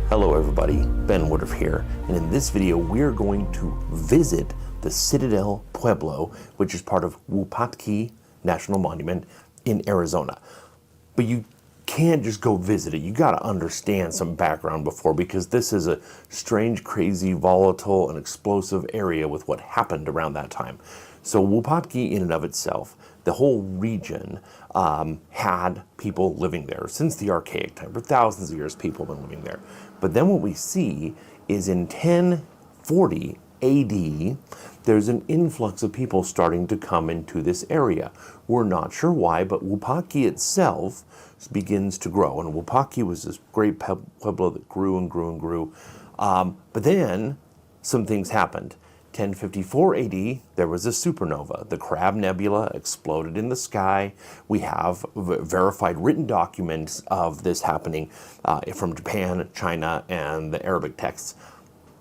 Hello everybody, Ben Woodruff here, and in this video we're going to visit the Citadel Pueblo, which is part of Wupatki National Monument in Arizona. But you can't just go visit it, you gotta understand some background before, because this is a strange, crazy, volatile, and explosive area with what happened around that time. So Wupatki in and of itself, the whole region had people living there since the archaic time. For thousands of years, people have been living there. But then what we see is in 1040 AD, there's an influx of people starting to come into this area. We're not sure why, but Wupatki itself begins to grow. And Wupatki was this great pueblo that grew and grew and grew. But then some things happened. 1054 AD, there was a supernova. The Crab Nebula exploded in the sky. We have verified written documents of this happening from Japan, China, and the Arabic texts.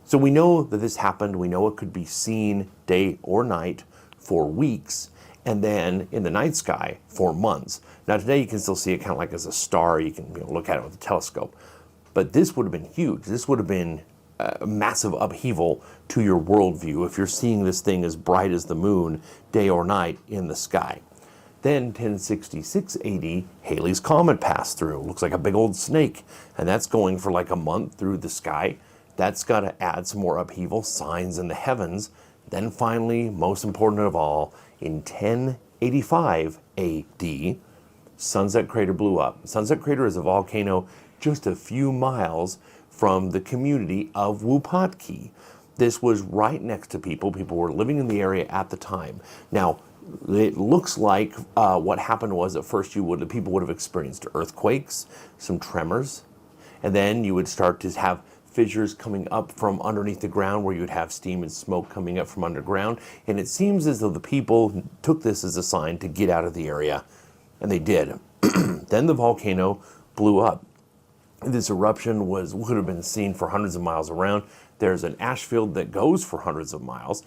So we know that this happened. We know it could be seen day or night for weeks, and then in the night sky for months. Now today you can still see it kind of like as a star. You can look at it with a telescope. But this would have been huge. This would have been a massive upheaval to your worldview if you're seeing this thing as bright as the moon day or night in the sky. Then 1066 AD, Halley's Comet passed through. Looks like a big old snake, and that's going for like a month through the sky. That's got to add some more upheaval, signs in the heavens. Then finally, most important of all, in 1085 AD, Sunset Crater blew up. Sunset Crater is a volcano just a few miles from the community of Wupatki. This was right next to people. People were living in the area at the time. Now, it looks like what happened was at first the people would have experienced earthquakes, some tremors, and then you would start to have fissures coming up from underneath the ground where you would have steam and smoke coming up from underground. And it seems as though the people took this as a sign to get out of the area, and they did. Then the volcano blew up. This eruption would have been seen for hundreds of miles around. There's an ash field that goes for hundreds of miles.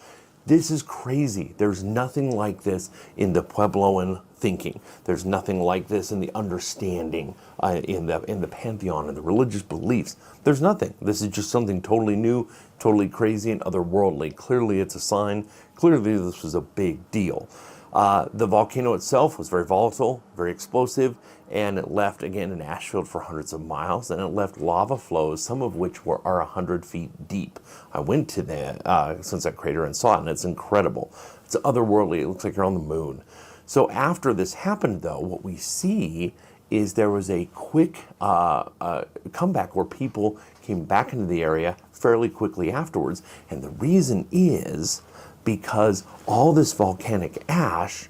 This is crazy. There's nothing like this in the Puebloan thinking. There's nothing like this in the understanding, in the pantheon and the religious beliefs. There's nothing. This is just something totally new, totally crazy, and otherworldly. Clearly it's a sign. Clearly this was a big deal. The volcano itself was very volatile, very explosive, and it left, again, an ash field for hundreds of miles, and it left lava flows, some of which are 100 feet deep. I went to the Sunset Crater and saw it, and it's incredible. It's otherworldly. It looks like you're on the moon. So after this happened, though, what we see is there was a quick comeback where people came back into the area fairly quickly afterwards, and the reason is because all this volcanic ash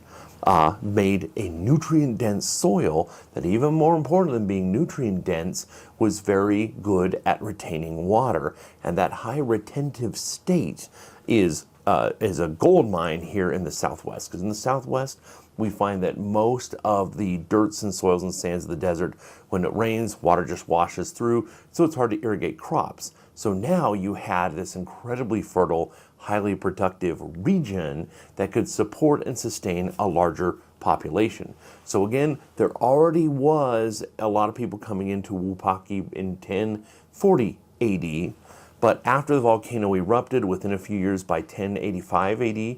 made a nutrient-dense soil that, even more important than being nutrient-dense, was very good at retaining water. And that high retentive state is a gold mine here in the Southwest, because in the Southwest we find that most of the dirts and soils and sands of the desert, when it rains, water just washes through, so it's hard to irrigate crops. So now you had this incredibly fertile, highly productive region that could support and sustain a larger population. So again, there already was a lot of people coming into Wupatki in 1040 AD, but after the volcano erupted within a few years, by 1085 AD,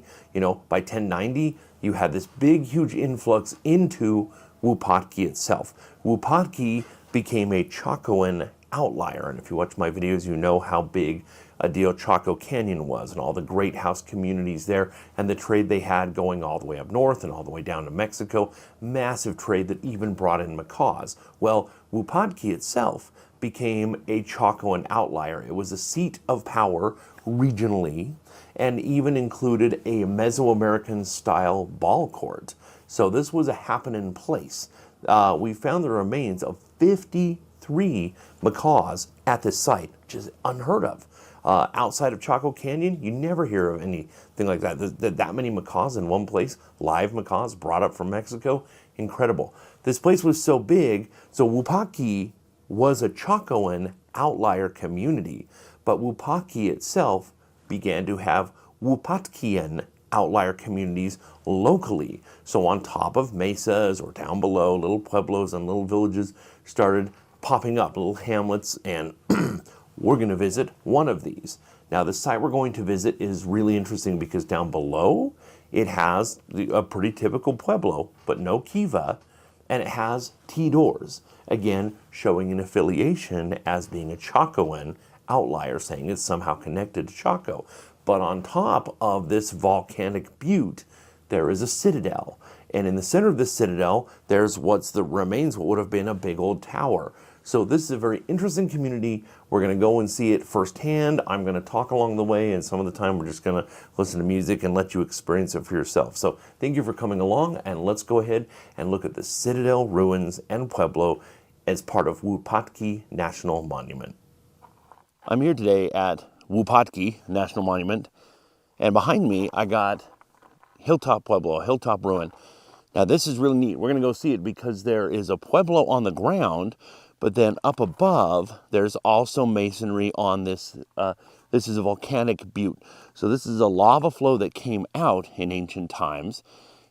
by 1090, you had this big, huge influx into Wupatki itself. Wupatki became a Chacoan outlier, and if you watch my videos, you know how big a deal Chaco Canyon was, and all the great house communities there, and the trade they had going all the way up north and all the way down to Mexico. Massive trade that even brought in macaws. Well, Wupatki itself became a Chacoan outlier. It was a seat of power regionally, and even included a Mesoamerican style ball court. So this was a happening place. We found the remains of 53 macaws at this site, which is unheard of. Outside of Chaco Canyon, you never hear of anything like that. That many macaws in one place, live macaws brought up from Mexico, incredible. This place was so big, so Wupatki was a Chacoan outlier community, but Wupatki itself began to have Wupatkian outlier communities locally. So on top of mesas or down below, little pueblos and little villages started popping up, little hamlets, and we're going to visit one of these. Now, the site we're going to visit is really interesting because down below, it has a pretty typical pueblo, but no kiva, and it has T doors, again, showing an affiliation as being a Chacoan outlier, saying it's somehow connected to Chaco. But on top of this volcanic butte, there is a citadel. And in the center of this citadel, there's what would have been a big old tower. So this is a very interesting community. We're going to go and see it firsthand. I'm going to talk along the way, and some of the time we're just going to listen to music and let you experience it for yourself. So thank you for coming along, and let's go ahead and look at the Citadel ruins and Pueblo as part of Wupatki National Monument. I'm here today at Wupatki National Monument, and behind me I got Hilltop Pueblo, a hilltop ruin. Now this is really neat. We're going to go see it because there is a pueblo on the ground, but then up above there's also masonry on this. This is a volcanic butte. So this is a lava flow that came out in ancient times,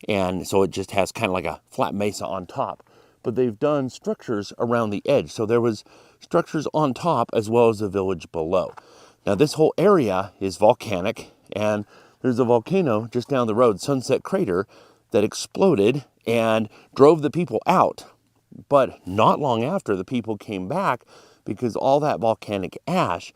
and so it just has kind of like a flat mesa on top. But they've done structures around the edge. So there was structures on top as well as the village below. Now this whole area is volcanic, and there's a volcano just down the road, Sunset Crater, that exploded and drove the people out. But not long after, the people came back because all that volcanic ash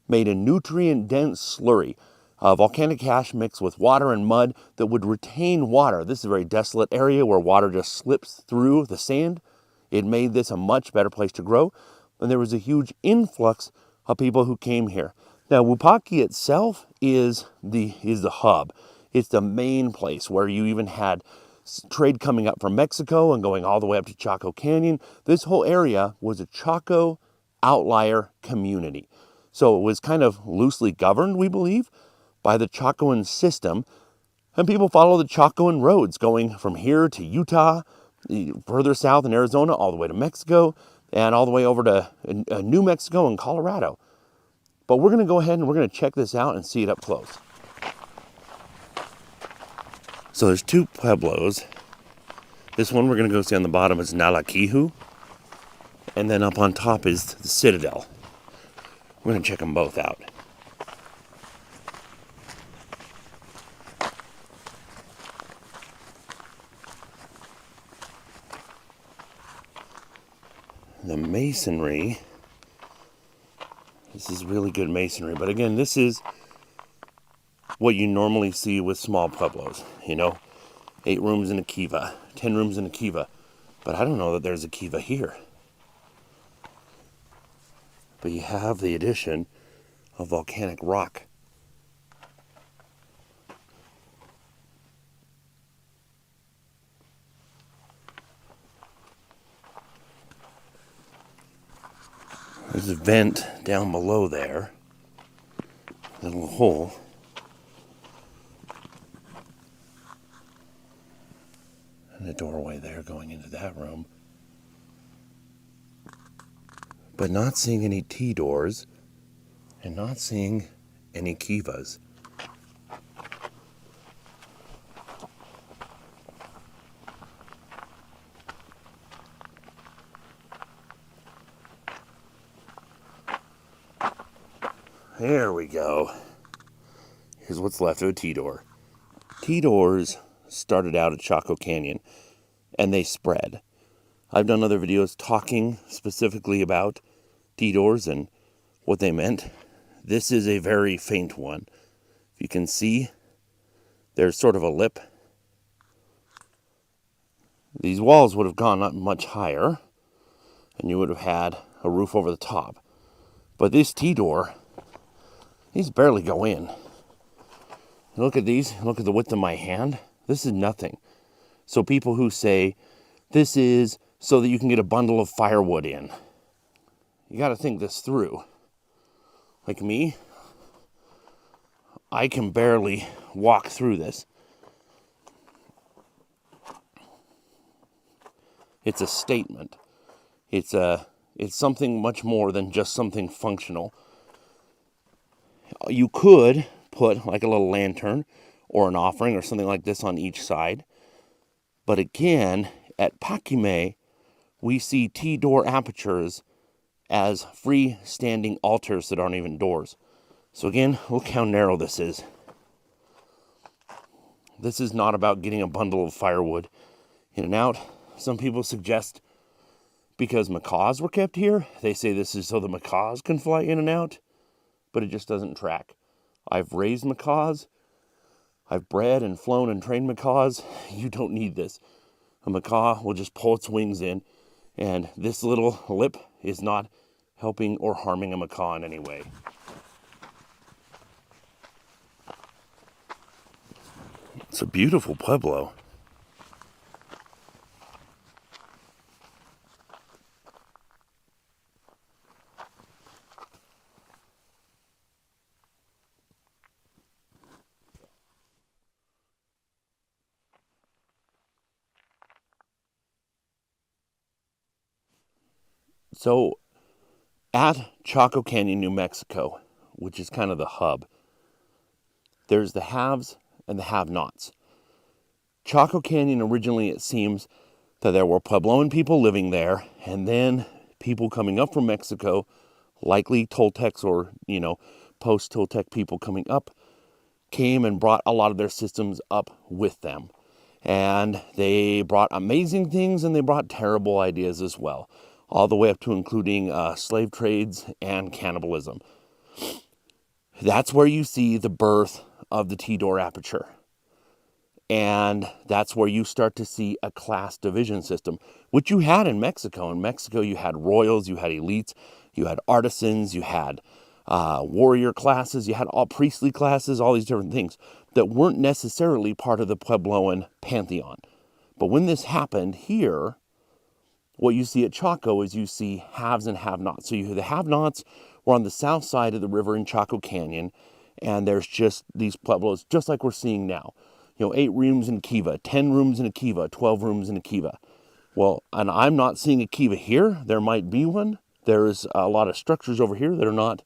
made a nutrient-dense slurry. Volcanic ash mixed with water and mud that would retain water. This is a very desolate area where water just slips through the sand. It made this a much better place to grow, and there was a huge influx of people who came here. Now, Wupatki itself is the hub. It's the main place where you even had trade coming up from Mexico and going all the way up to Chaco Canyon. This whole area was a Chaco outlier community. So it was kind of loosely governed, we believe, by the Chacoan system. And people follow the Chacoan roads going from here to Utah, further south in Arizona, all the way to Mexico, and all the way over to New Mexico and Colorado. But we're going to go ahead and we're going to check this out and see it up close. So there's two pueblos. This one we're going to go see on the bottom is Nalakihu. And then up on top is the Citadel. We're going to check them both out. The masonry. This is really good masonry. But again, this is what you normally see with small pueblos. 8 rooms in a kiva, 10 rooms in a kiva. But I don't know that there's a kiva here. But you have the addition of volcanic rock. There's a vent down below there. A little hole. And a doorway there going into that room. But not seeing any T-doors and not seeing any kivas. There we go. Here's what's left of a T-door. T-doors started out at Chaco Canyon, and they spread. I've done other videos talking specifically about T-doors and what they meant. This is a very faint one. If you can see, there's sort of a lip. These walls would have gone up much higher, and you would have had a roof over the top. But this T-door, these barely go in. Look at these. Look at the width of my hand. This is nothing. So people who say, this is so that you can get a bundle of firewood in. You got to think this through. Like me, I can barely walk through this. It's a statement. It's something much more than just something functional. You could put like a little lantern or an offering or something like this on each side. But again, at Pakime, we see T-door apertures as freestanding altars that aren't even doors. So again, look how narrow this is. This is not about getting a bundle of firewood in and out. Some people suggest because macaws were kept here, they say this is so the macaws can fly in and out, but it just doesn't track. I've raised macaws. I've bred and flown and trained macaws. You don't need this. A macaw will just pull its wings in, and this little lip is not helping or harming a macaw in any way. It's a beautiful pueblo. So at Chaco Canyon, New Mexico, which is kind of the hub, there's the haves and the have-nots. Chaco Canyon, originally it seems that there were Puebloan people living there, and then people coming up from Mexico, likely Toltecs or, post-Toltec people coming up, came and brought a lot of their systems up with them. And they brought amazing things and they brought terrible ideas as well, all the way up to including slave trades and cannibalism. That's where you see the birth of the T-door aperture. And that's where you start to see a class division system, which you had in Mexico. In Mexico, you had royals, you had elites, you had artisans, you had warrior classes, you had all priestly classes, all these different things that weren't necessarily part of the Puebloan pantheon. But when this happened here, what you see at Chaco is you see haves and have-nots. So the have-nots were on the south side of the river in Chaco Canyon, and there's just these pueblos, just like we're seeing now. 8 rooms in a kiva, 10 rooms in a kiva, 12 rooms in a kiva. Well, and I'm not seeing a kiva here. There might be one. There's a lot of structures over here that are not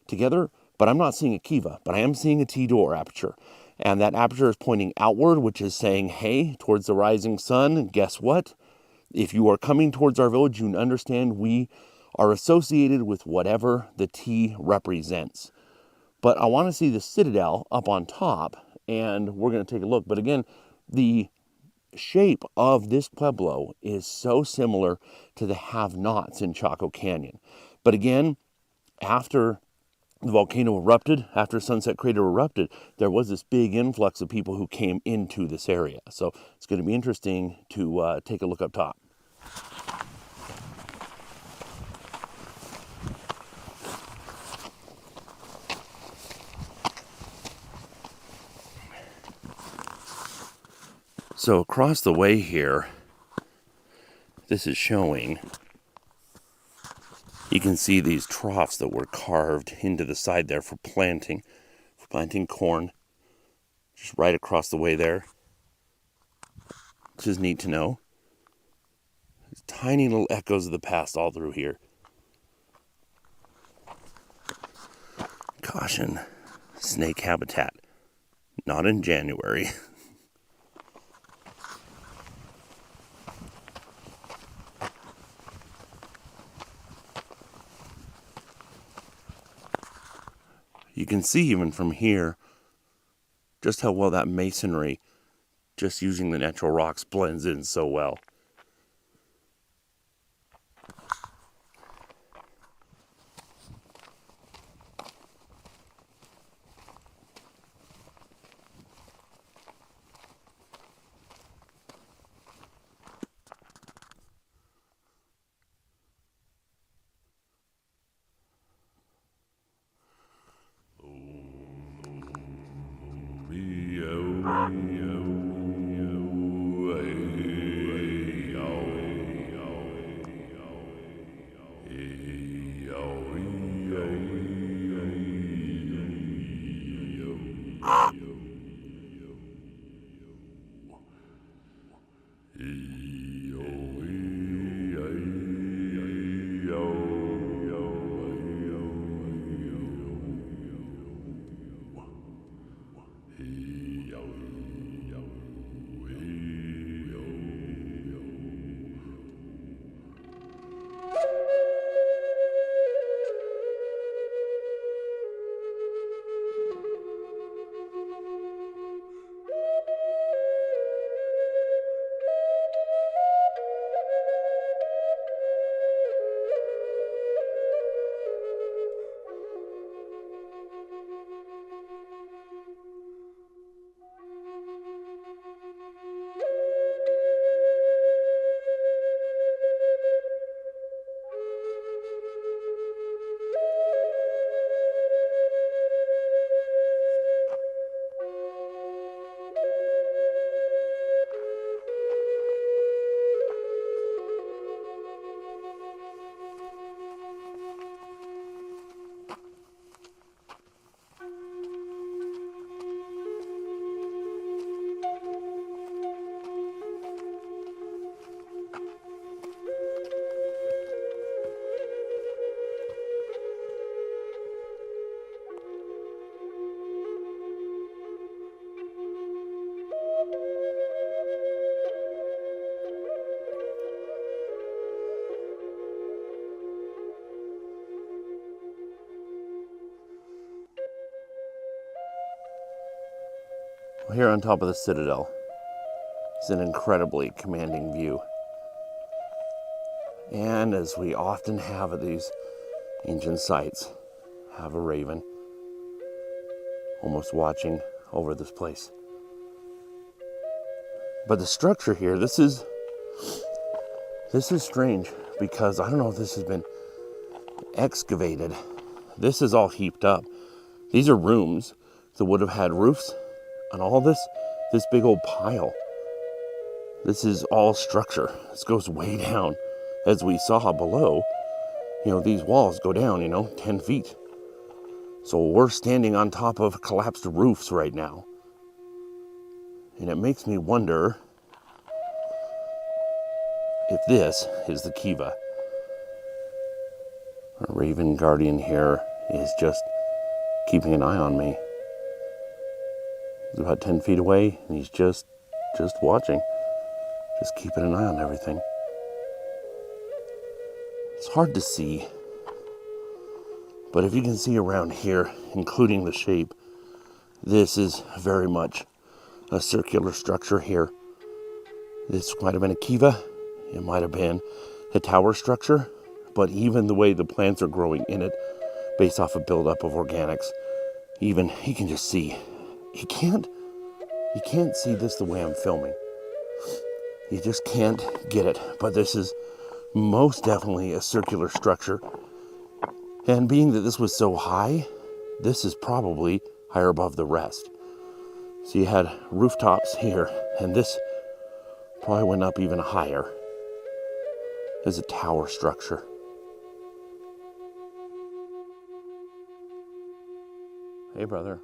together, but I'm not seeing a kiva, but I am seeing a T-door aperture. And that aperture is pointing outward, which is saying, hey, towards the rising sun, guess what? If you are coming towards our village, you understand we are associated with whatever the T represents. But I want to see the citadel up on top, and we're going to take a look. But again, the shape of this pueblo is so similar to the have-nots in Chaco Canyon. But again, after the volcano erupted, after Sunset Crater erupted, there was this big influx of people who came into this area. So it's going to be interesting to take a look up top. So across the way here, this is showing, you can see these troughs that were carved into the side there for planting corn, just right across the way there, which is neat to know. There's tiny little echoes of the past all through here. Caution, snake habitat, not in January. You can see even from here just how well that masonry, just using the natural rocks, blends in so well. Here on top of the Citadel is an incredibly commanding view. And as we often have at these ancient sites, have a raven almost watching over this place. But the structure here, this is strange because I don't know if this has been excavated. This is all heaped up. These are rooms that would have had roofs and all this big old pile. This is all structure. This goes way down. As we saw below, these walls go down, 10 feet. So we're standing on top of collapsed roofs right now. And it makes me wonder if this is the Kiva. Our Raven Guardian here is just keeping an eye on me. He's about 10 feet away and he's just watching. Just keeping an eye on everything. It's hard to see. But if you can see around here, including the shape, this is very much a circular structure here. This might have been a kiva. It might have been a tower structure. But even the way the plants are growing in it, based off a buildup of organics, even you can just see. You can't see this the way I'm filming. You just can't get it. But this is most definitely a circular structure. And being that this was so high, this is probably higher above the rest. So you had rooftops here, and this probably went up even higher as a tower structure. Hey, brother.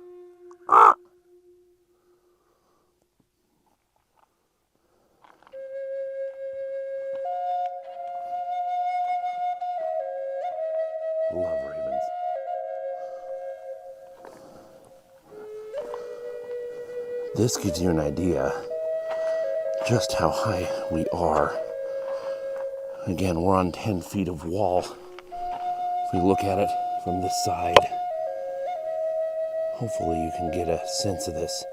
Love ravens. This gives you an idea just how high we are. Again, we're on 10 feet of wall. If we look at it from this side, hopefully you can get a sense of this.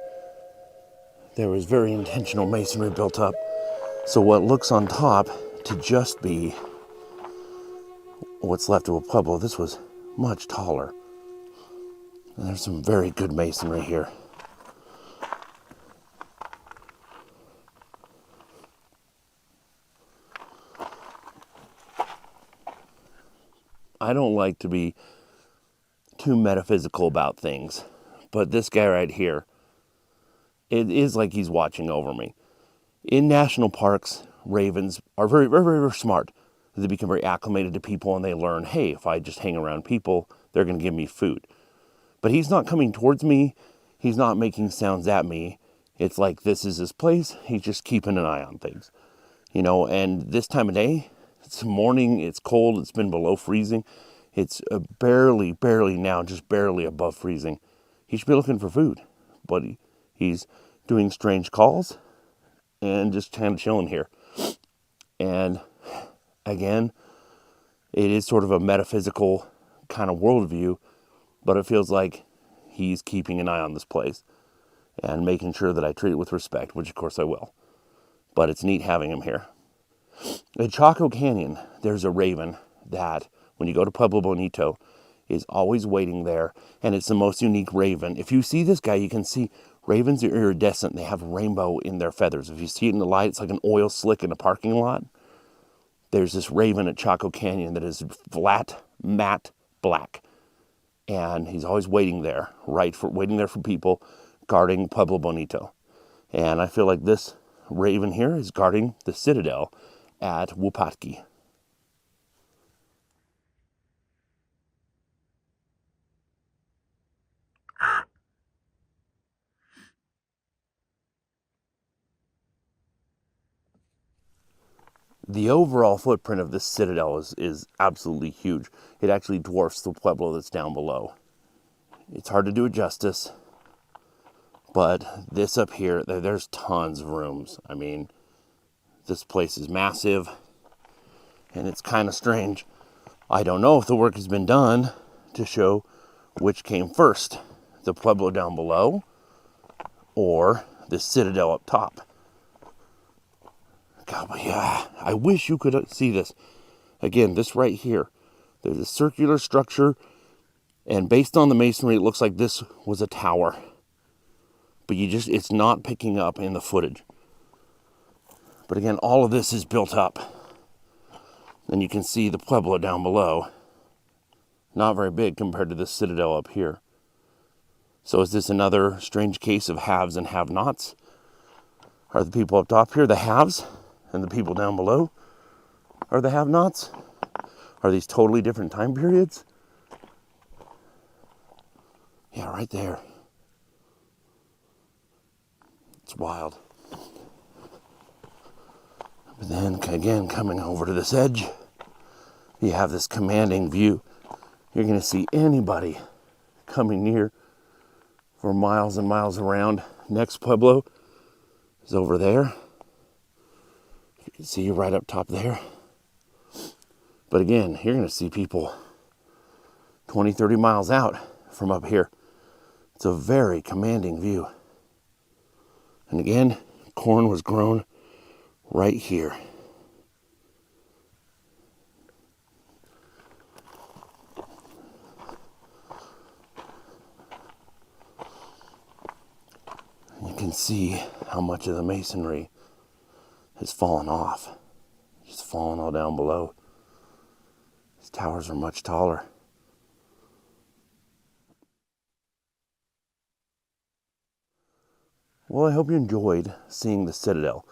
There was very intentional masonry built up. So what looks on top to just be what's left of a pueblo, this was much taller. And there's some very good masonry here. I don't like to be too metaphysical about things, but this guy right here, it is like he's watching over me. In national parks, ravens are very, very, very, very smart. They become very acclimated to people and they learn, hey, if I just hang around people, they're going to give me food. But he's not coming towards me. He's not making sounds at me. It's like this is his place. He's just keeping an eye on things. And this time of day, it's morning, it's cold, it's been below freezing. It's barely now, just barely above freezing. He should be looking for food, but he's doing strange calls and just kind of chilling here. And again, it is sort of a metaphysical kind of worldview, but it feels like he's keeping an eye on this place and making sure that I treat it with respect, which of course I will. But it's neat having him here. At Chaco Canyon, there's a raven that, when you go to Pueblo Bonito, is always waiting there, and it's the most unique raven. If you see this guy, you can see ravens are iridescent. They have rainbow in their feathers. If you see it in the light, it's like an oil slick in a parking lot. There's this raven at Chaco Canyon that is flat, matte black, and he's always waiting there, waiting there for people, guarding Pueblo Bonito. And I feel like this raven here is guarding the Citadel at Wupatki. The overall footprint of this Citadel is absolutely huge. It actually dwarfs the Pueblo that's down below. It's hard to do it justice, but this up here, there's tons of rooms. I mean, this place is massive, and it's kind of strange. I don't know if the work has been done to show which came first, the Pueblo down below or this citadel up top. God, but yeah, I wish you could see this. Again, this right here, there's a circular structure, and based on the masonry, it looks like this was a tower. But it's not picking up in the footage. But again, all of this is built up. And you can see the Pueblo down below. Not very big compared to this citadel up here. So is this another strange case of haves and have-nots? Are the people up top here the haves, and the people down below are the have-nots? Are these totally different time periods? Yeah, right there. It's wild. But then again, coming over to this edge, you have this commanding view. You're going to see anybody coming near for miles and miles around. Next Pueblo is over there. You can see right up top there. But again, you're going to see people 20, 30 miles out from up here. It's a very commanding view. And again, corn was grown right here. You can see how much of the masonry has fallen off. Just fallen all down below. These towers are much taller. Well, I hope you enjoyed seeing the Citadel.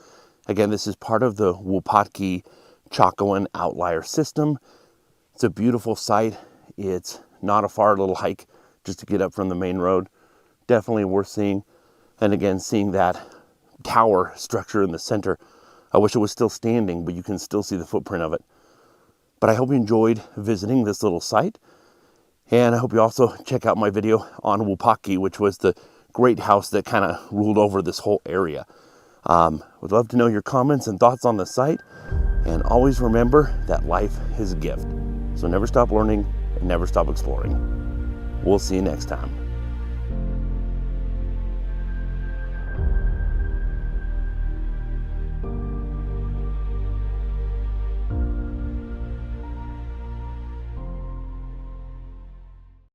Again, this is part of the Wupatki Chacoan outlier system. It's a beautiful site. It's not a far little hike just to get up from the main road. Definitely worth seeing. And again, seeing that tower structure in the center. I wish it was still standing, but you can still see the footprint of it. But I hope you enjoyed visiting this little site. And I hope you also check out my video on Wupatki, which was the great house that kind of ruled over this whole area. Would love to know your comments and thoughts on the site. And always remember that life is a gift. So never stop learning and never stop exploring. We'll see you next time.